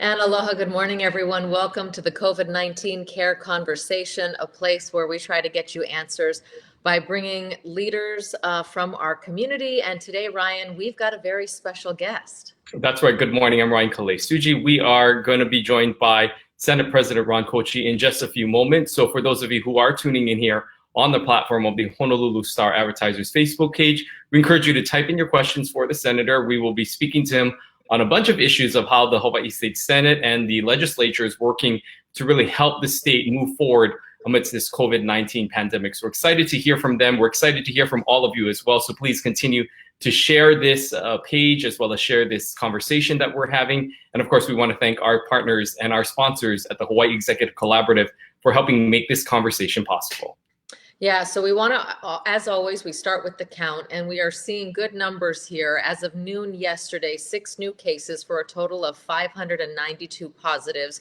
And aloha, good morning, everyone. Welcome to the COVID-19 Care Conversation, a place where we try to get you answers by bringing leaders from our community. And today, Ryan, we've got a very special guest. That's right. Good morning. I'm Ryan Kalei-Suji. We are going to be joined by Senate President Ron Kouchi in just a few moments. So for those of you who are tuning in here on the platform of the Honolulu Star-Advertiser's Facebook page, we encourage you to type in your questions for the senator. We will be speaking to him on a bunch of issues of how the Hawaii State Senate and the legislature is working to really help the state move forward amidst this COVID-19 pandemic. So we're excited to hear from them. We're excited to hear from all of you as well. So please continue to share this page as well as share this conversation that we're having. And of course, we want to thank our partners and our sponsors at the Hawaii Executive Collaborative for helping make this conversation possible. Yeah, so we want to, as always, we start with the count, and we are seeing good numbers here. As of noon yesterday, 6 new cases for a total of 592 positives,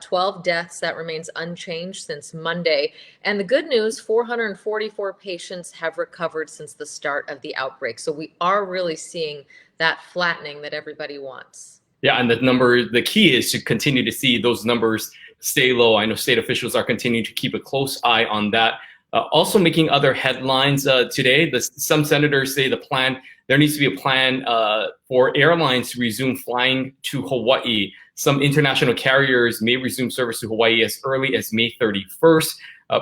12 deaths. That remains unchanged since Monday. And the good news, 444 patients have recovered since the start of the outbreak. So we are really seeing that flattening that everybody wants. Yeah, and the key is to continue to see those numbers stay low. I know state officials are continuing to keep a close eye on that. Also making other headlines today, some senators say there needs to be a plan for airlines to resume flying to Hawaii. Some international carriers may resume service to Hawaii as early as May 31st,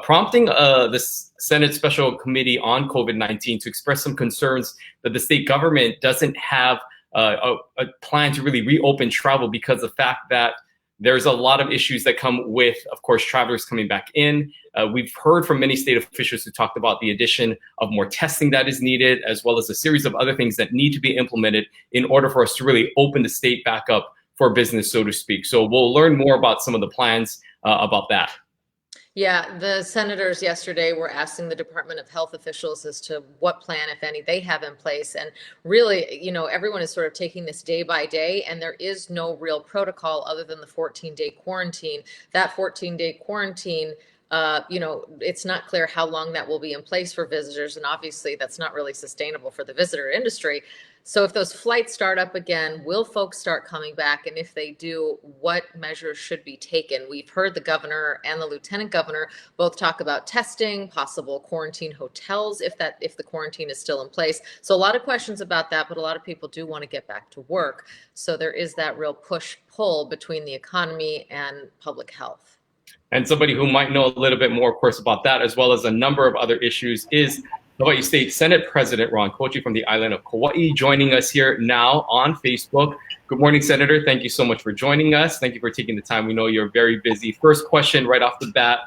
prompting the Senate Special Committee on COVID-19 to express some concerns that the state government doesn't have a plan to really reopen travel because of the fact that there's a lot of issues that come with, of course, travelers coming back in. We've heard from many state officials who talked about the addition of more testing that is needed, as well as a series of other things that need to be implemented in order for us to really open the state back up for business, so to speak. So we'll learn more about some of the plans about that. Yeah, the senators yesterday were asking the Department of Health officials as to what plan, if any, they have in place. And really, you know, everyone is sort of taking this day by day, and there is no real protocol other than the 14-day quarantine. That 14-day quarantine, it's not clear how long that will be in place for visitors. And obviously, that's not really sustainable for the visitor industry. So if those flights start up again, will folks start coming back? And if they do, what measures should be taken? We've heard the governor and the lieutenant governor both talk about testing, possible quarantine hotels if the quarantine is still in place. So a lot of questions about that, but a lot of people do want to get back to work. So there is that real push-pull between the economy and public health. And somebody who might know a little bit more, of course, about that, as well as a number of other issues, is Hawaii State Senate President Ron Kouchi from the island of Kauai, joining us here now on Facebook. Good morning, Senator. Thank you so much for joining us. Thank you for taking the time. We know you're very busy. First question right off the bat,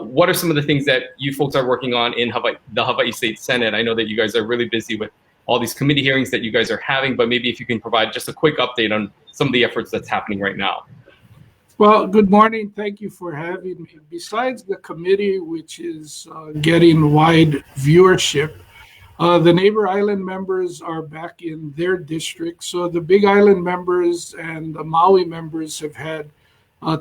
what are some of the things that you folks are working on in the Hawaii State Senate? I know that you guys are really busy with all these committee hearings that you guys are having, but maybe if you can provide just a quick update on some of the efforts that's happening right now. Well, good morning. Thank you for having me. Besides the committee, which is getting wide viewership, the neighbor island members are back in their district. So the Big Island members and the Maui members have had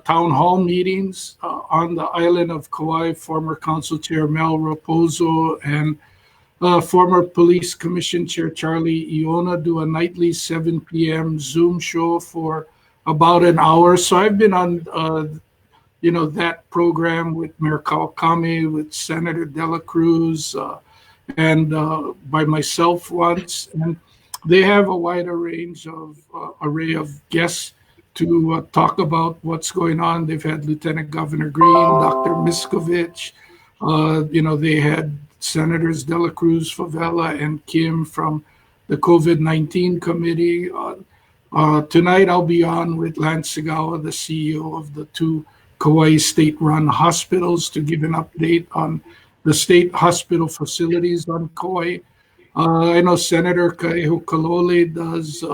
town hall meetings on the island of Kauai. Former Council Chair Mel Raposo and former Police Commission Chair Charlie Iona do a nightly 7 p.m. Zoom show for about an hour. So I've been on, that program with Mayor Kawakami, with Senator Dela Cruz, and by myself once. And they have a wide array of guests to talk about what's going on. They've had Lieutenant Governor Green, Dr. Miskovich. They had Senators Dela Cruz, Favela, and Kim from the COVID-19 committee. Tonight, I'll be on with Lance Segawa, the CEO of the 2 Kauai state-run hospitals, to give an update on the state hospital facilities on Kauai. I know Senator Kaehu Kalole does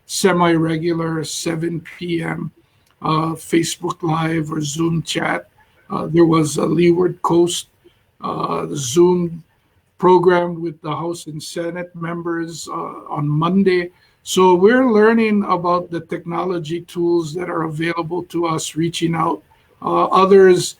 semi-regular 7 p.m. Facebook Live or Zoom chat. There was a Leeward Coast Zoom program with the House and Senate members on Monday. So we're learning about the technology tools that are available to us, reaching out. Others,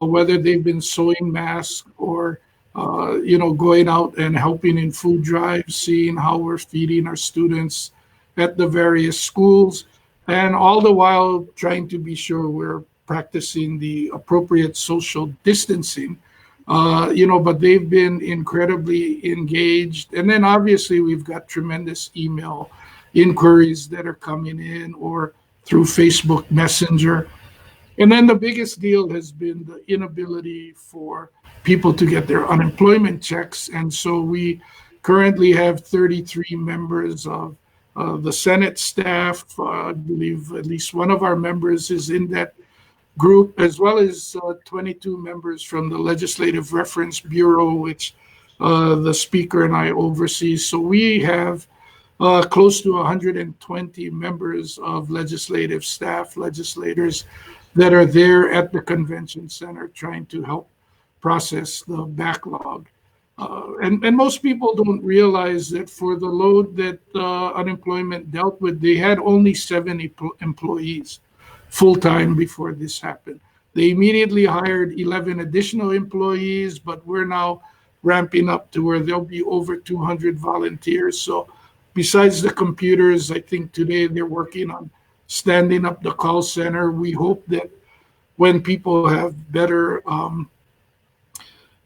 whether they've been sewing masks or, going out and helping in food drives, seeing how we're feeding our students at the various schools. and all the while trying to be sure we're practicing the appropriate social distancing. But they've been incredibly engaged. And then obviously we've got tremendous email inquiries that are coming in or through Facebook Messenger. And then the biggest deal has been the inability for people to get their unemployment checks. And so we currently have 33 members of the Senate staff. I believe at least one of our members is in that group, as well as 22 members from the Legislative Reference Bureau, which the Speaker and I oversee. So we have close to 120 members of legislative staff, legislators that are there at the convention center trying to help process the backlog. And most people don't realize that for the load that unemployment dealt with, they had only 70 employees full-time before this happened. They immediately hired 11 additional employees, but we're now ramping up to where there'll be over 200 volunteers. So besides the computers, I think today they're working on standing up the call center. We hope that when people have better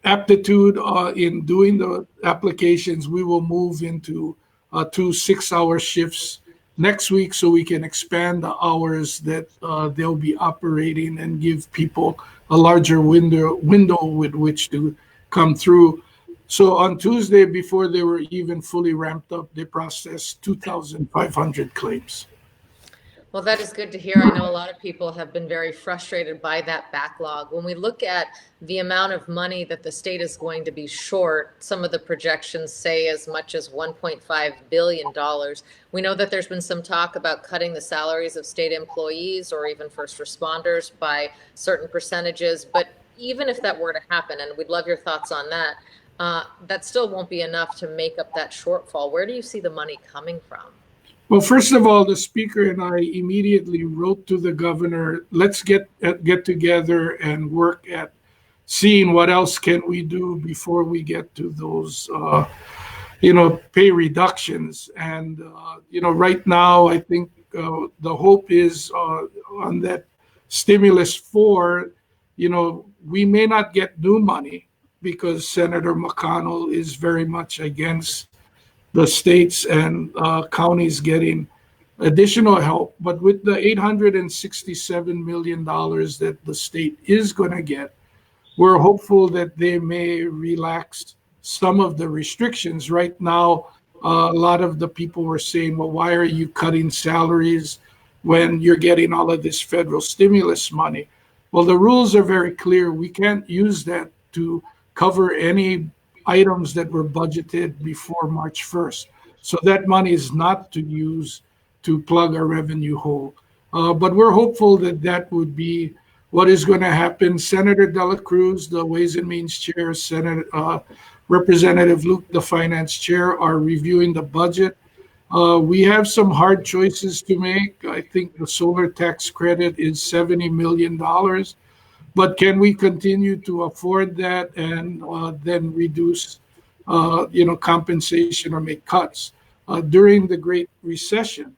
aptitude in doing the applications, we will move into 2 6-hour shifts next week so we can expand the hours that they'll be operating and give people a larger window with which to come through. So on Tuesday, before they were even fully ramped up, they processed 2,500 claims. Well, that is good to hear. I know a lot of people have been very frustrated by that backlog. When we look at the amount of money that the state is going to be short, some of the projections say as much as $1.5 billion. We know that there's been some talk about cutting the salaries of state employees or even first responders by certain percentages. But even if that were to happen, and we'd love your thoughts on that, that still won't be enough to make up that shortfall. Where do you see the money coming from? Well, first of all, the Speaker and I immediately wrote to the governor, let's get together and work at seeing what else can we do before we get to those, pay reductions. And, right now, I think the hope is on that stimulus 4, we may not get new money because Senator McConnell is very much against the states and counties getting additional help. But with the $867 million that the state is going to get, we're hopeful that they may relax some of the restrictions. Right now, a lot of the people were saying, well, why are you cutting salaries when you're getting all of this federal stimulus money? Well, the rules are very clear. We can't use that to cover any items that were budgeted before March 1st. So that money is not to use to plug a revenue hole. But we're hopeful that that would be what is going to happen. Senator Dela Cruz, the Ways and Means Chair, Representative Luke, the Finance Chair, are reviewing the budget. We have some hard choices to make. I think the solar tax credit is $70 million. But can we continue to afford that and then reduce, compensation or make cuts? During the Great Recession,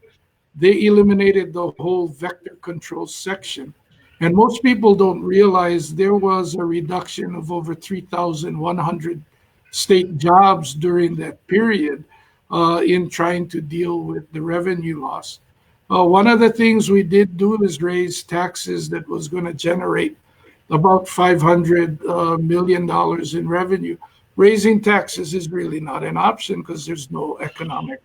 they eliminated the whole vector control section. And most people don't realize there was a reduction of over 3,100 state jobs during that period in trying to deal with the revenue loss. One of the things we did do is raise taxes that was going to generate about $500 million in revenue. Raising taxes is really not an option because there's no economic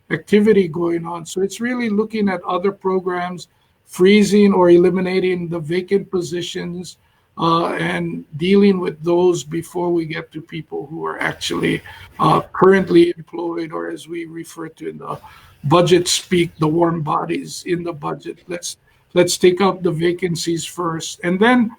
activity going on. So it's really looking at other programs, freezing or eliminating the vacant positions and dealing with those before we get to people who are actually currently employed, or as we refer to in the budget speak, the warm bodies in the budget. Let's take out the vacancies first. And then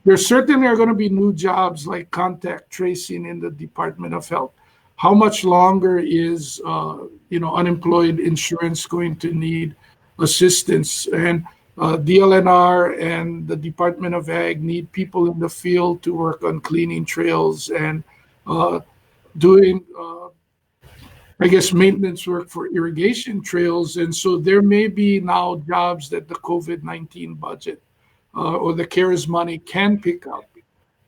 there certainly are going to be new jobs like contact tracing in the Department of Health. How much longer is unemployed insurance going to need assistance? And DLNR and the Department of Ag need people in the field to work on cleaning trails and doing I guess, maintenance work for irrigation trails. And so there may be now jobs that the COVID-19 budget or the CARES money can pick up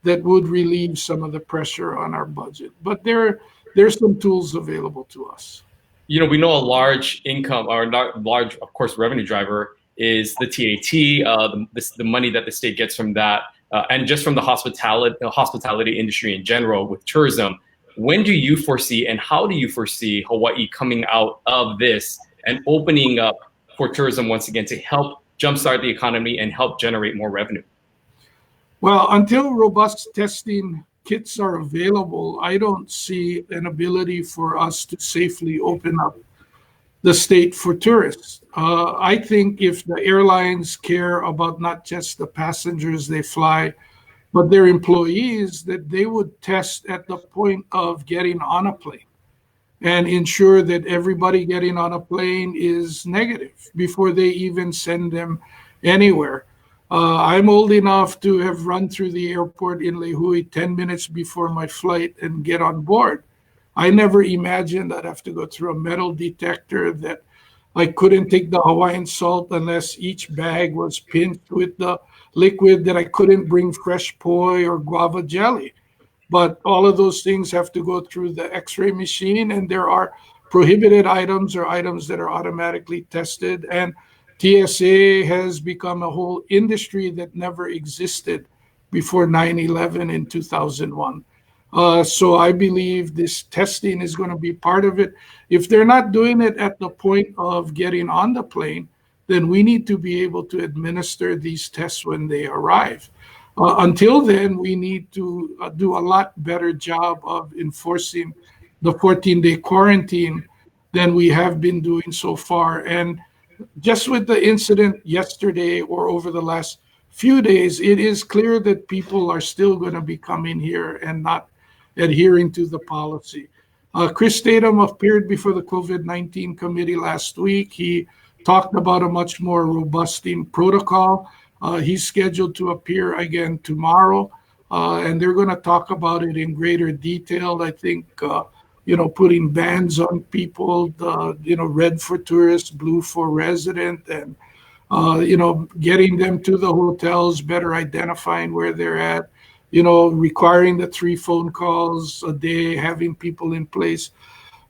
that would relieve some of the pressure on our budget. But there's some tools available to us. You know, we know a large income or not large, of course, revenue driver is the TAT, the money that the state gets from that, and just from the hospitality industry in general with tourism. When do you foresee and how do you foresee Hawaii coming out of this and opening up for tourism once again to help jumpstart the economy and help generate more revenue? Well, until robust testing kits are available, I don't see an ability for us to safely open up the state for tourists. I think if the airlines care about not just the passengers they fly, but their employees, that they would test at the point of getting on a plane and ensure that everybody getting on a plane is negative before they even send them anywhere. I'm old enough to have run through the airport in Lehui 10 minutes before my flight and get on board. I never imagined I'd have to go through a metal detector, that I couldn't take the Hawaiian salt unless each bag was pinched with the liquid, that I couldn't bring fresh poi or guava jelly. But all of those things have to go through the x-ray machine, and there are prohibited items or items that are automatically tested. And TSA has become a whole industry that never existed before 9/11 in 2001. So I believe this testing is going to be part of it. If they're not doing it at the point of getting on the plane, then we need to be able to administer these tests when they arrive. Until then, we need to do a lot better job of enforcing the 14-day quarantine than we have been doing so far. And just with the incident yesterday or over the last few days, it is clear that people are still going to be coming here and not adhering to the policy. Chris Tatum appeared before the COVID-19 committee last week. He talked about a much more robust protocol. He's scheduled to appear again tomorrow, and they're going to talk about it in greater detail. I think, putting bans on people, red for tourists, blue for resident, and, getting them to the hotels, better identifying where they're at, requiring the 3 phone calls a day, having people in place.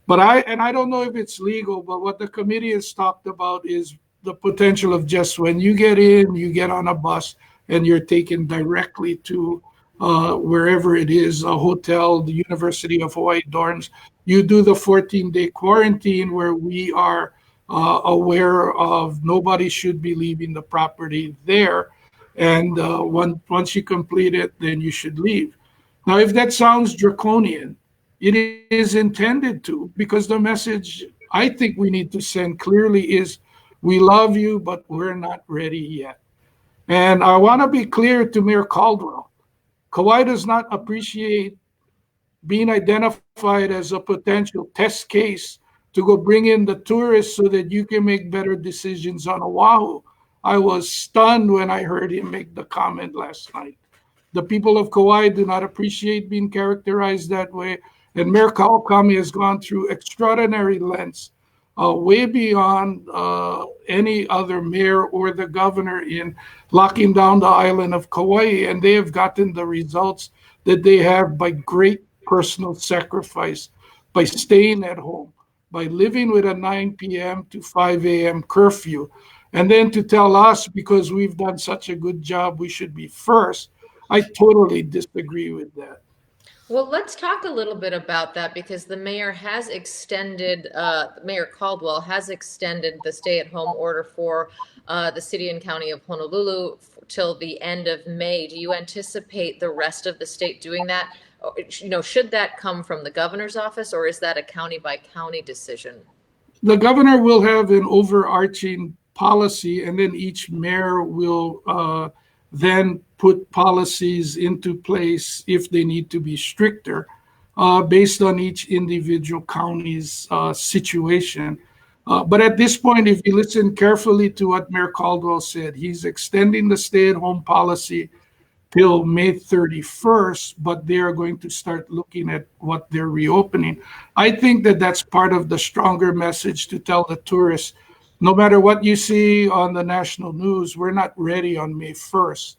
But I don't know if it's legal, but what the committee has talked about is the potential of just when you get in, you get on a bus and you're taken directly to wherever it is, a hotel, the University of Hawaii dorms. You do the 14-day quarantine where we are aware of nobody should be leaving the property there. And once you complete it, then you should leave. Now, if that sounds draconian, it is intended to, because the message I think we need to send clearly is, we love you, but we're not ready yet. And I want to be clear to Mayor Caldwell. Kauai does not appreciate being identified as a potential test case to go bring in the tourists so that you can make better decisions on Oahu. I was stunned when I heard him make the comment last night. The people of Kauai do not appreciate being characterized that way. And Mayor Kawakami has gone through extraordinary lengths, way beyond any other mayor or the governor, in locking down the island of Kauai. And they have gotten the results that they have by great personal sacrifice, by staying at home, by living with a 9 p.m. to 5 a.m. curfew. And then to tell us, because we've done such a good job, we should be first. I totally disagree with that. Well, let's talk a little bit about that, because the mayor has extended, Mayor Caldwell has extended the stay-at-home order for the city and county of Honolulu till the end of May. Do you anticipate the rest of the state doing that? Should that come from the governor's office, or is that a county-by-county decision? The governor will have an overarching policy, and then each mayor will then put policies into place if they need to be stricter, based on each individual county's situation. But at this point, if you listen carefully to what Mayor Caldwell said, he's extending the stay-at-home policy till May 31st, but they are going to start looking at what they're reopening. I think that that's part of the stronger message to tell the tourists, no matter what you see on the national news, we're not ready on May 1st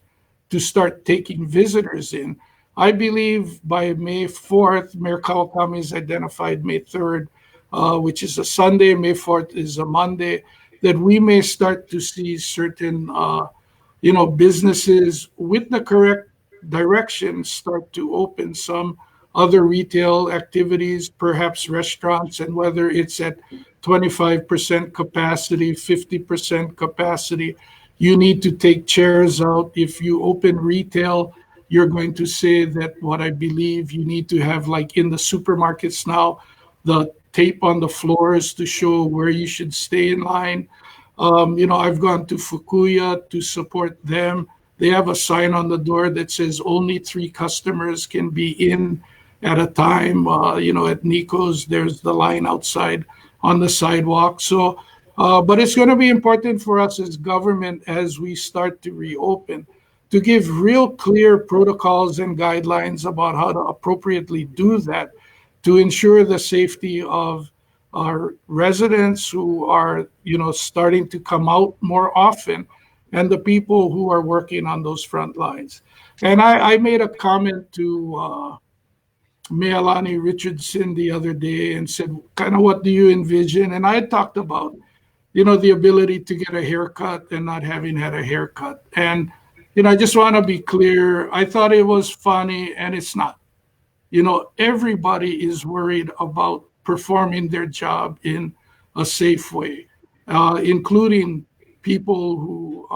to start taking visitors in. I believe by May 4th, Mayor Kawakami has identified May 3rd, which is a Sunday, May 4th is a Monday, that we may start to see certain businesses with the correct direction start to open some other retail activities, perhaps restaurants, and whether it's at 25% capacity, 50% capacity, you need to take chairs out. If you open retail, you're going to say that what I believe you need to have, like in the supermarkets now, the tape on the floors to show where you should stay in line. I've gone to Fukuya to support them. They have a sign on the door that says only 3 customers can be in at a time. At Nico's, there's the line outside on the sidewalk. So, but it's going to be important for us as government as we start to reopen to give real clear protocols and guidelines about how to appropriately do that to ensure the safety of our residents who are, starting to come out more often, and the people who are working on those front lines. And I made a comment to Mealani Richardson the other day and said, kind of what do you envision? And I talked about, the ability to get a haircut and not having had a haircut. And, I just want to be clear. I thought it was funny, and it's not. Everybody is worried about performing their job in a safe way, including people who,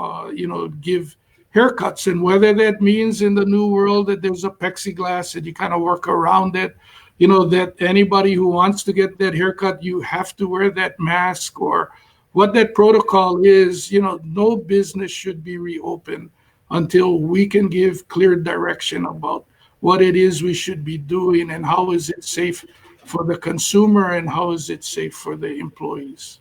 give haircuts. And whether that means in the new world that there's a plexiglass and you kind of work around it, that anybody who wants to get that haircut, you have to wear that mask, or what that protocol is, no business should be reopened until we can give clear direction about what it is we should be doing and how is it safe for the consumer and how is it safe for the employees.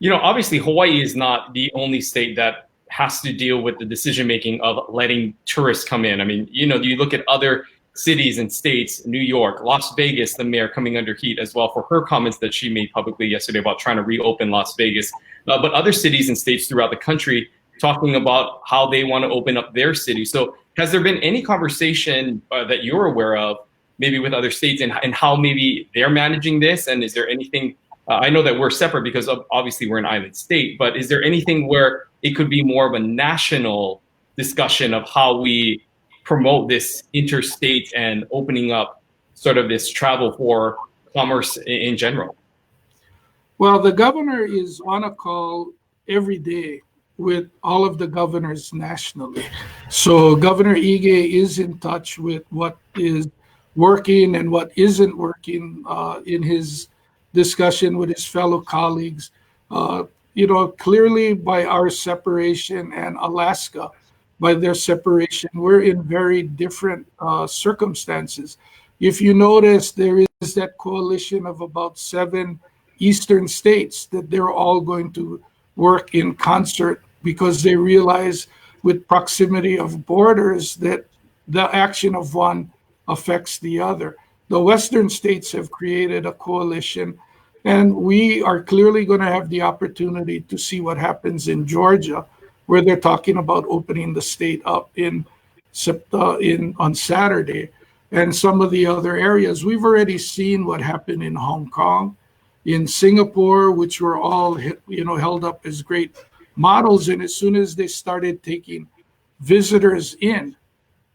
Obviously Hawaii is not the only state that has to deal with the decision making of letting tourists come in. I mean, you look at other cities and states, New York, Las Vegas, the mayor coming under heat as well for her comments that she made publicly yesterday about trying to reopen Las Vegas. But other cities and states throughout the country talking about how they want to open up their city. So has there been any conversation that you're aware of, maybe with other states, and how maybe they're managing this? And is there anything, I know that we're separate because obviously we're an island state, but is there anything where it could be more of a national discussion of how we promote this interstate and opening up sort of this travel for commerce in general? Well, the governor is on a call every day with all of the governors nationally. So Governor Ige is in touch with what is working and what isn't working in his discussion with his fellow colleagues. Clearly by our separation and Alaska, by their separation, we're in very different circumstances. If you notice, there is that coalition of about 7 eastern states that they're all going to work in concert because they realize with proximity of borders that the action of one affects the other. The western states have created a coalition, and we are clearly going to have the opportunity to see what happens in Georgia, where they're talking about opening the state up on Saturday, and some of the other areas. We've already seen what happened in Hong Kong, in Singapore, which were all held up as great models. And as soon as they started taking visitors in,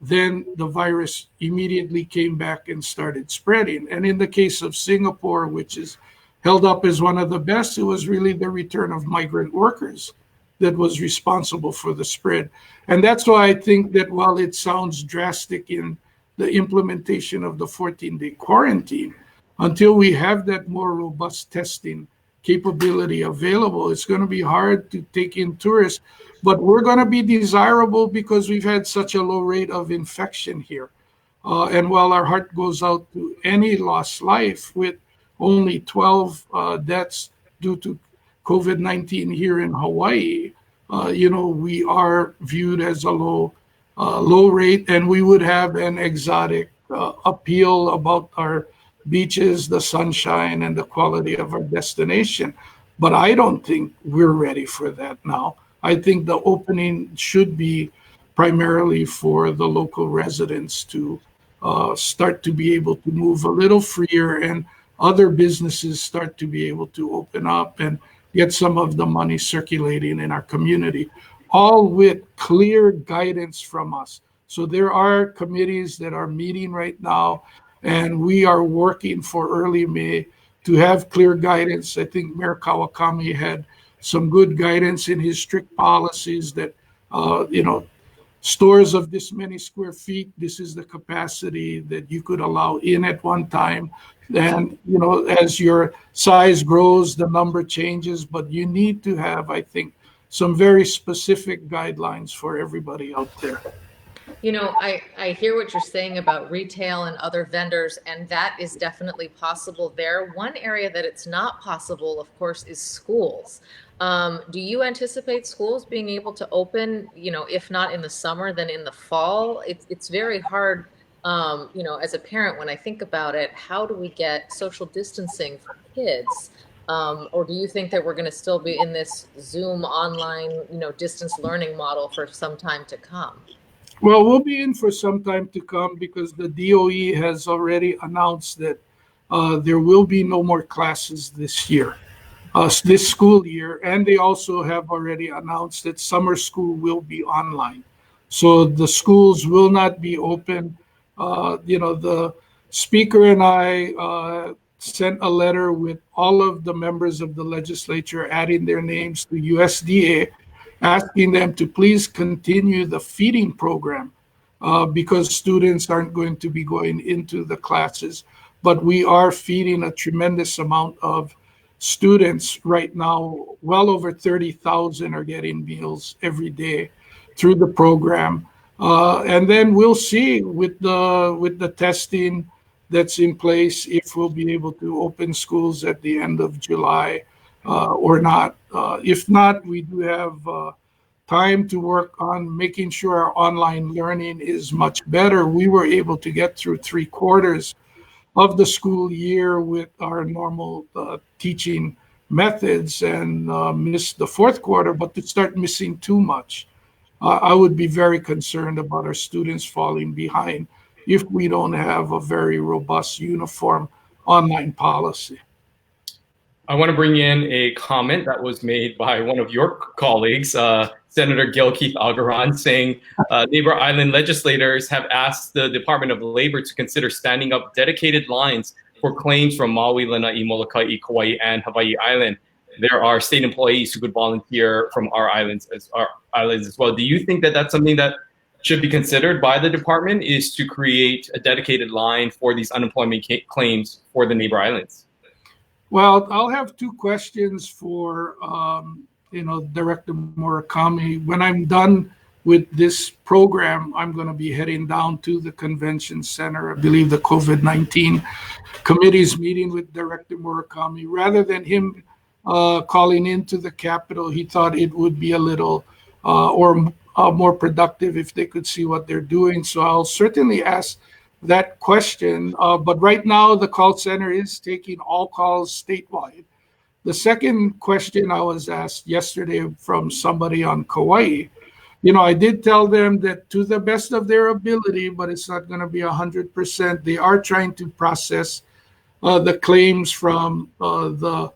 then the virus immediately came back and started spreading. And in the case of Singapore, which is held up as one of the best, it was really the return of migrant workers that was responsible for the spread. And that's why I think that while it sounds drastic in the implementation of the 14-day quarantine, until we have that more robust testing capability available, it's going to be hard to take in tourists. But we're going to be desirable because we've had such a low rate of infection here. And while our heart goes out to any lost life, with only 12 deaths due to COVID-19 here in Hawaii, we are viewed as a low low rate, and we would have an exotic appeal about our beaches, the sunshine, and the quality of our destination. But I don't think we're ready for that now. I think the opening should be primarily for the local residents to start to be able to move a little freer, and other businesses start to be able to open up and get some of the money circulating in our community, all with clear guidance from us. So there are committees that are meeting right now, and we are working for early May to have clear guidance. I think Mayor Kawakami had some good guidance in his strict policies that, stores of this many square feet, this is the capacity that you could allow in at one time. And, as your size grows, the number changes, but you need to have, I think, some very specific guidelines for everybody out there. I hear what you're saying about retail and other vendors, and that is definitely possible there. One area that it's not possible, of course, is schools. Do you anticipate schools being able to open, if not in the summer, then in the fall? It's very hard, as a parent, when I think about it, how do we get social distancing for kids? Or do you think that we're going to still be in this Zoom online, distance learning model for some time to come? Well, we'll be in for some time to come because the DOE has already announced that there will be no more classes this year, this school year. And they also have already announced that summer school will be online. So the schools will not be open. The speaker and I sent a letter with all of the members of the legislature adding their names to USDA, asking them to please continue the feeding program because students aren't going to be going into the classes. But we are feeding a tremendous amount of students right now. Well over 30,000 are getting meals every day through the program. And then we'll see with the testing that's in place if we'll be able to open schools at the end of July or not. If not, we do have time to work on making sure our online learning is much better. We were able to get through 3/4 of the school year with our normal teaching methods and missed the fourth quarter, but to start missing too much, I would be very concerned about our students falling behind if we don't have a very robust, uniform online policy. I want to bring in a comment that was made by one of your colleagues, Senator Gil Keith Agaran, saying neighbor island legislators have asked the Department of Labor to consider standing up dedicated lines for claims from Maui, Lanai, Molokai, Kauai, and Hawaii Island. There are state employees who could volunteer from our islands as well. Do you think that that's something that should be considered by the department, is to create a dedicated line for these unemployment claims for the neighbor islands? Well, I'll have two questions for Director Murakami. When I'm done with this program, I'm going to be heading down to the convention center. I believe the COVID-19 committee is meeting with Director Murakami. Rather than him calling into the Capitol, he thought it would be a little more productive if they could see what they're doing. So I'll certainly ask that question. But right now, the call center is taking all calls statewide. The second question I was asked yesterday from somebody on Kauai, I did tell them that to the best of their ability, but it's not going to be 100%. They are trying to process the claims from the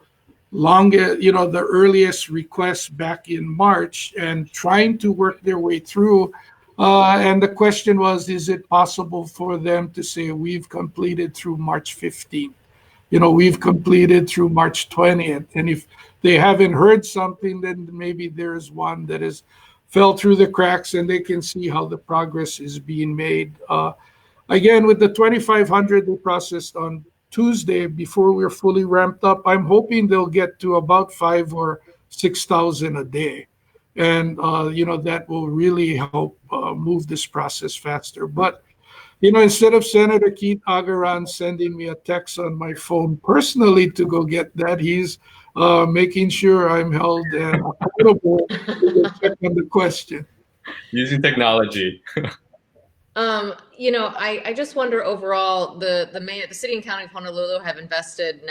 earliest request back in March and trying to work their way through. And the question was, is it possible for them to say we've completed through March 15th? We've completed through March 20th. And if they haven't heard something, then maybe there's one that has fell through the cracks and they can see how the progress is being made. Again, with the 2,500 they processed on Tuesday before we're fully ramped up, I'm hoping they'll get to about 5,000 or 6,000 a day. And, that will really help move this process faster. But, instead of Senator Keith Agaran sending me a text on my phone personally to go get that, he's making sure I'm held and accountable to check on the question. Using technology. I just wonder overall, the city and county of Honolulu has invested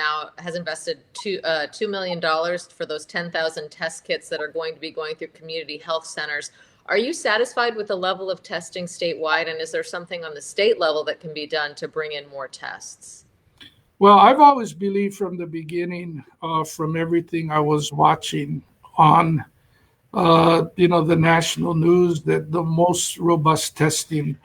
$2 million for those 10,000 test kits that are going to be going through community health centers. Are you satisfied with the level of testing statewide, and is there something on the state level that can be done to bring in more tests? Well, I've always believed from the beginning, from everything I was watching on, the national news, that the most robust testing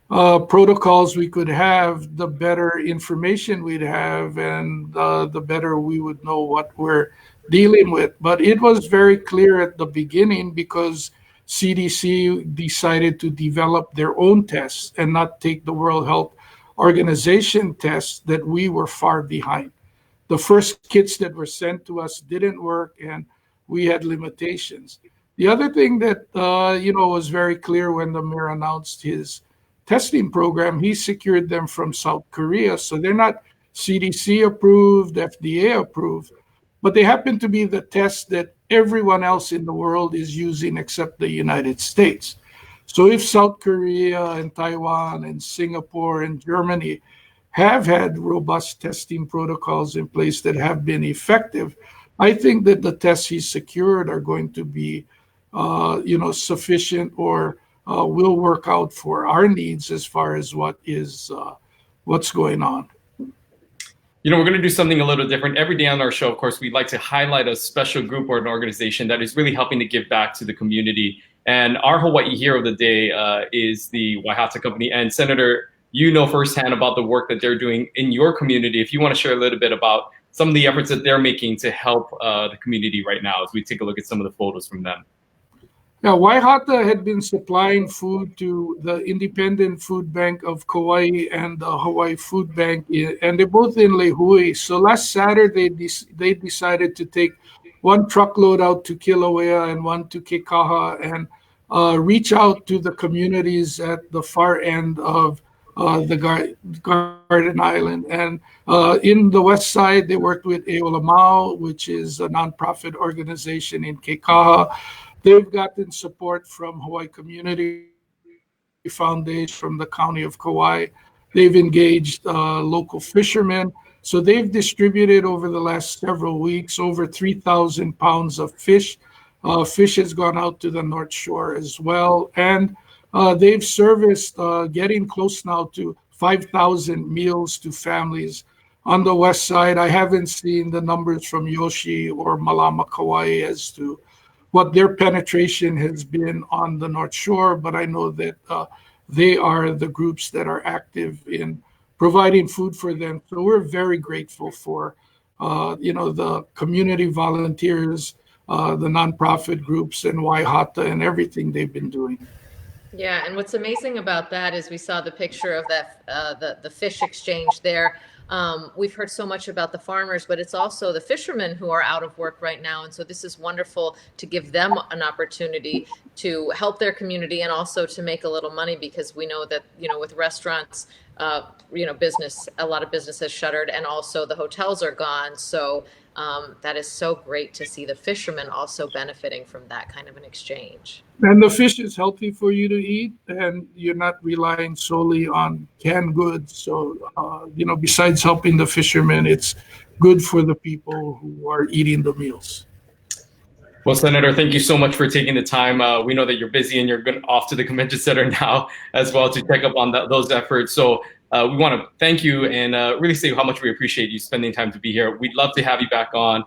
protocols we could have, the better information we'd have, and the better we would know what we're dealing with. But it was very clear at the beginning, because CDC decided to develop their own tests and not take the World Health Organization tests, that we were far behind. The first kits that were sent to us didn't work, and we had limitations. The other thing that was very clear when the mayor announced his testing program, he secured them from South Korea. So they're not CDC approved, FDA approved, but they happen to be the tests that everyone else in the world is using except the United States. So if South Korea and Taiwan and Singapore and Germany have had robust testing protocols in place that have been effective, I think that the tests he secured are going to be, sufficient, or will work out for our needs as far as what's going on. We're going to do something a little different. Every day on our show, of course, we'd like to highlight a special group or an organization that is really helping to give back to the community. And our Hawaii hero of the day is the Waihata Company. And Senator, you know firsthand about the work that they're doing in your community. If you want to share a little bit about some of the efforts that they're making to help the community right now, as we take a look at some of the photos from them. Now, Waihata had been supplying food to the Independent Food Bank of Kauai and the Hawaii Food Bank, and they're both in Lehui. So last Saturday, they decided to take one truckload out to Kilauea and one to Kekaha, and reach out to the communities at the far end of the Garden Island. And in the west side, they worked with Eola, which is a nonprofit organization in Kekaha. They've gotten support from Hawaii Community Foundation, from the County of Kauai. They've engaged local fishermen. So they've distributed over the last several weeks over 3,000 pounds of fish. Fish has gone out to the North Shore as well. And they've serviced, getting close now to 5,000 meals to families on the west side. I haven't seen the numbers from Yoshi or Malama Kauai as to what their penetration has been on the North Shore, but I know that they are the groups that are active in providing food for them. So we're very grateful for, the community volunteers, the nonprofit groups, and Waihata, and everything they've been doing. Yeah, and what's amazing about that is we saw the picture of that the fish exchange there. We've heard so much about the farmers, but it's also the fishermen who are out of work right now. And so this is wonderful to give them an opportunity to help their community and also to make a little money, because we know that, with restaurants, business, a lot of businesses shuttered, and also the hotels are gone. So that is so great to see the fishermen also benefiting from that kind of an exchange. And the fish is healthy for you to eat, and you're not relying solely on canned goods. So, besides helping the fishermen, it's good for the people who are eating the meals. Well, Senator, thank you so much for taking the time. We know that you're busy and you're off to the convention center now as well to check up on those efforts. So we want to thank you and really say how much we appreciate you spending time to be here. We'd love to have you back on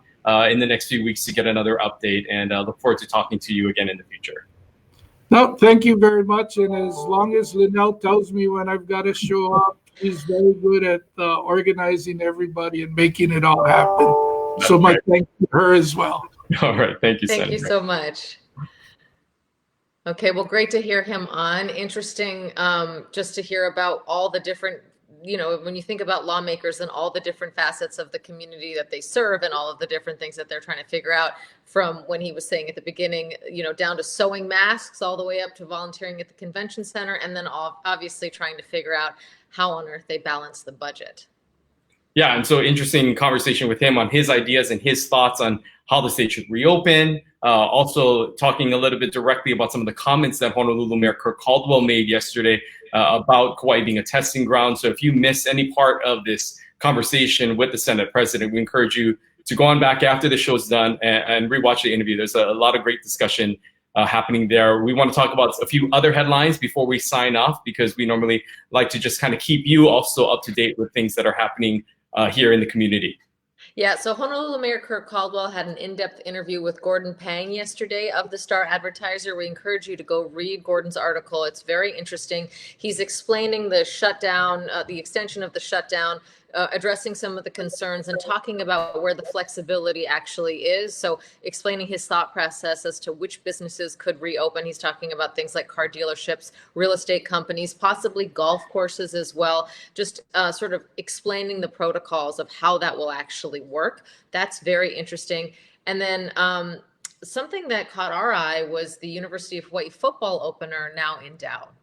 in the next few weeks to get another update, and look forward to talking to you again in the future. No, thank you very much. And as long as Linnell tells me when I've got to show up, she's very good at organizing everybody and making it all happen. So my thanks to her as well. All right. Thank you, Thank Senator. you so much. Okay, well, great to hear him on. Interesting just to hear about all the different, when you think about lawmakers and all the different facets of the community that they serve and all of the different things that they're trying to figure out, from when he was saying at the beginning, down to sewing masks all the way up to volunteering at the convention center, and then obviously trying to figure out how on earth they balance the budget. Yeah, and so interesting conversation with him on his ideas and his thoughts on how the state should reopen. Also talking a little bit directly about some of the comments that Honolulu Mayor Kirk Caldwell made yesterday about Kauai being a testing ground. So if you miss any part of this conversation with the Senate President, we encourage you to go on back after the show's done and rewatch the interview. There's a lot of great discussion happening there. We want to talk about a few other headlines before we sign off, because we normally like to just kind of keep you also up to date with things that are happening here in the community. Yeah, so Honolulu Mayor Kirk Caldwell had an in-depth interview with Gordon Pang yesterday of the Star-Advertiser. We encourage you to go read Gordon's article. It's very interesting. He's explaining the shutdown, the extension of the shutdown, addressing some of the concerns and talking about where the flexibility actually is. So explaining his thought process as to which businesses could reopen. He's talking about things like car dealerships, real estate companies, possibly golf courses as well. Just sort of explaining the protocols of how that will actually work. That's very interesting. And then something that caught our eye was the University of Hawaii football opener now in doubt.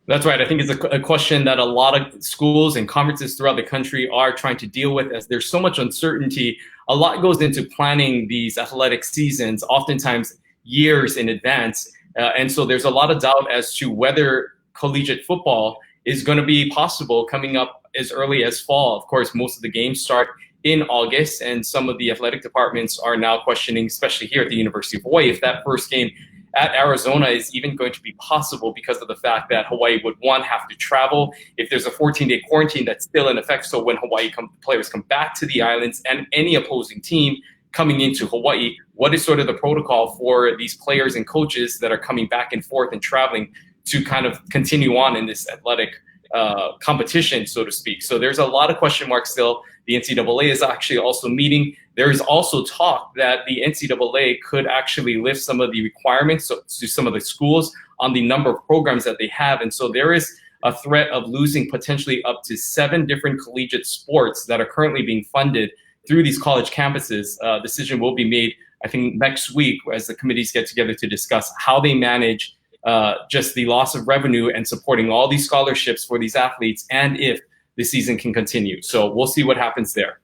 That's right. I think it's a question that a lot of schools and conferences throughout the country are trying to deal with, as there's so much uncertainty. A lot goes into planning these athletic seasons, oftentimes years in advance. And so there's a lot of doubt as to whether collegiate football is going to be possible coming up as early as fall. Of course, most of the games start in August, and some of the athletic departments are now questioning, especially here at the University of Hawaii, if that first game at Arizona is even going to be possible, because of the fact that Hawaii would, one, have to travel. If there's a 14-day quarantine that's still in effect, so when Hawaii players come back to the islands and any opposing team coming into Hawaii, what is sort of the protocol for these players and coaches that are coming back and forth and traveling to kind of continue on in this athletic competition, so to speak. So there's a lot of question marks still. The NCAA is actually also meeting. There is also talk that the NCAA could actually lift some of the requirements to some of the schools on the number of programs that they have. And so there is a threat of losing potentially up to 7 different collegiate sports that are currently being funded through these college campuses. Decision will be made, I think, next week as the committees get together to discuss how they manage just the loss of revenue and supporting all these scholarships for these athletes, and if the season can continue. So we'll see what happens there.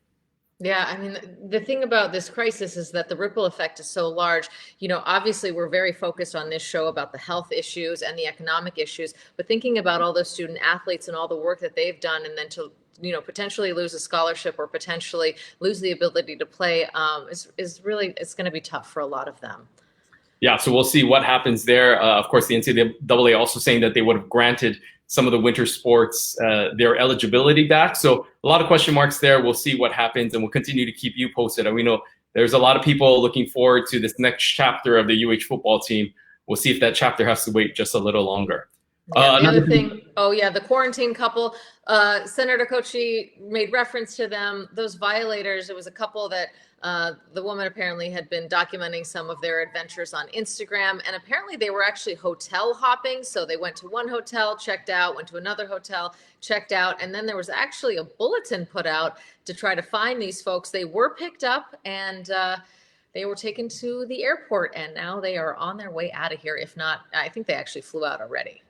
Yeah, I mean, the thing about this crisis is that the ripple effect is so large. You know, obviously we're very focused on this show about the health issues and the economic issues, but thinking about all those student athletes and all the work that they've done, and then to, you know, potentially lose a scholarship or potentially lose the ability to play is really, it's going to be tough for a lot of them. Yeah, so we'll see what happens there. Of course, the NCAA also saying that they would have granted some of the winter sports their eligibility back. So a lot of question marks there. We'll see what happens, and we'll continue to keep you posted. And we know there's a lot of people looking forward to this next chapter of the UH football team. We'll see if that chapter has to wait just a little longer. Yeah, the other thing, the quarantine couple, Senator Kouchi made reference to them, those violators. It was a couple that the woman apparently had been documenting some of their adventures on Instagram, and apparently they were actually hotel hopping. So they went to one hotel, checked out, went to another hotel, checked out, and then there was actually a bulletin put out to try to find these folks. They were picked up, and they were taken to the airport, and now they are on their way out of here. If not, I think they actually flew out already.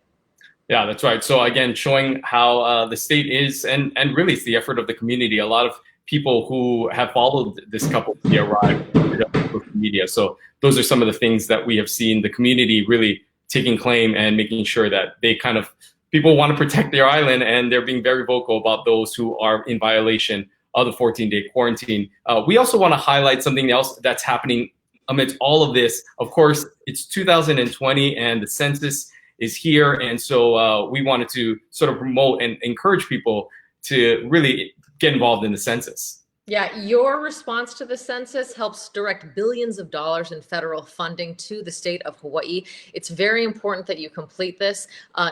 Yeah, that's right. So again, showing how the state is, and really it's the effort of the community. A lot of people who have followed this couple to arrive on social media. So those are some of the things that we have seen the community really taking claim and making sure that they kind of, people want to protect their island, and they're being very vocal about those who are in violation of the 14-day quarantine. We also want to highlight something else that's happening amidst all of this. Of course, it's 2020 and the census is here. And so we wanted to sort of promote and encourage people to really get involved in the census. Yeah, your response to the census helps direct billions of dollars in federal funding to the state of Hawaii. It's very important that you complete this.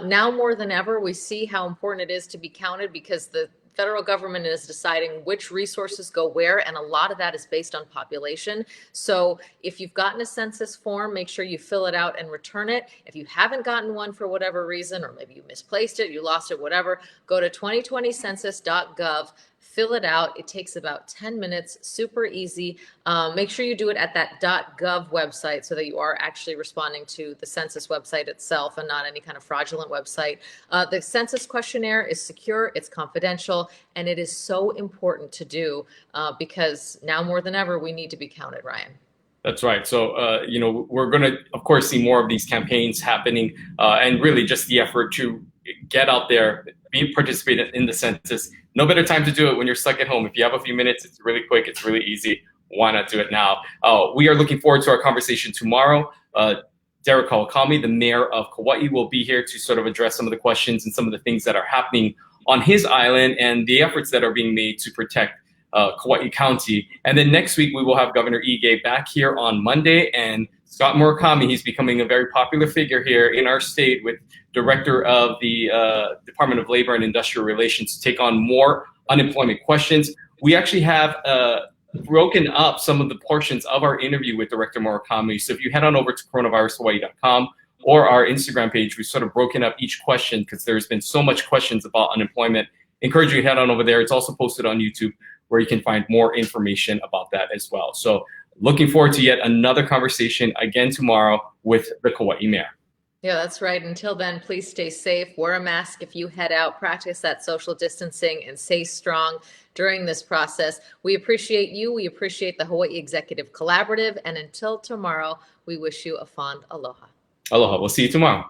Now more than ever, we see how important it is to be counted, because the federal government is deciding which resources go where, and a lot of that is based on population. So if you've gotten a census form, make sure you fill it out and return it. If you haven't gotten one for whatever reason, or maybe you misplaced it, you lost it, whatever, go to 2020census.gov, Fill it out. It takes about 10 minutes, super easy. Make sure you do it at that .gov website so that you are actually responding to the census website itself and not any kind of fraudulent website. The census questionnaire is secure, it's confidential, and it is so important to do because now more than ever, we need to be counted, Ryan. That's right. So, we're going to, of course, see more of these campaigns happening and really just the effort to get out there, participate in the census. No better time to do it when you're stuck at home. If you have a few minutes, it's really quick, it's really easy. Why not do it now? We are looking forward to our conversation tomorrow. Derek Kawakami, the mayor of Kauai, will be here to sort of address some of the questions and some of the things that are happening on his island and the efforts that are being made to protect Kauai County. And then next week, we will have Governor Ige back here on Monday. And Scott Murakami, he's becoming a very popular figure here in our state with director of the Department of Labor and Industrial Relations to take on more unemployment questions. We actually have broken up some of the portions of our interview with Director Murakami. So if you head on over to coronavirushawaii.com or our Instagram page, we've sort of broken up each question because there's been so much questions about unemployment. Encourage you to head on over there. It's also posted on YouTube where you can find more information about that as well. So looking forward to yet another conversation again tomorrow with the Kauai mayor. Yeah, that's right. Until then, please stay safe. Wear a mask if you head out. Practice that social distancing and stay strong during this process. We appreciate you. We appreciate the Hawaii Executive Collaborative. And until tomorrow, we wish you a fond aloha. Aloha. We'll see you tomorrow.